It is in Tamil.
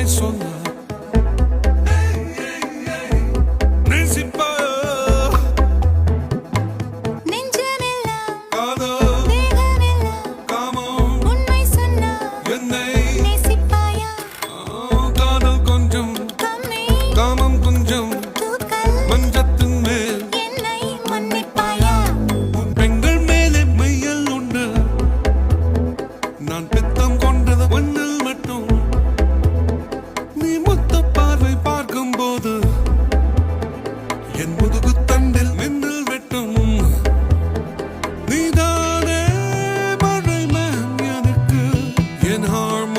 சொல்ல நேசிப்பாயா நெஞ்சமெல்லாம் காதல் தேகமெல்லாம் காமம் உண்மை சொன்னா என்னை நேசிப்பாயா காதல் கொஞ்சம் கம்மி காமம் கொஞ்சம் தூக்கல் மஞ்சத்தின் மேல் என்னை மன்னிப்பாயா பெண்கள் மேலே மையல் உண்டு நான் பித்தம் கொண்டது ஒன்னில் மட்டும் நீ மொத்த பார்வை பார்க்கும் போது என் முதுகு தண்டில் மின்னல் வெட்டும் நீதானே மழை மேன் எனக்கு என் ஹார்மோன்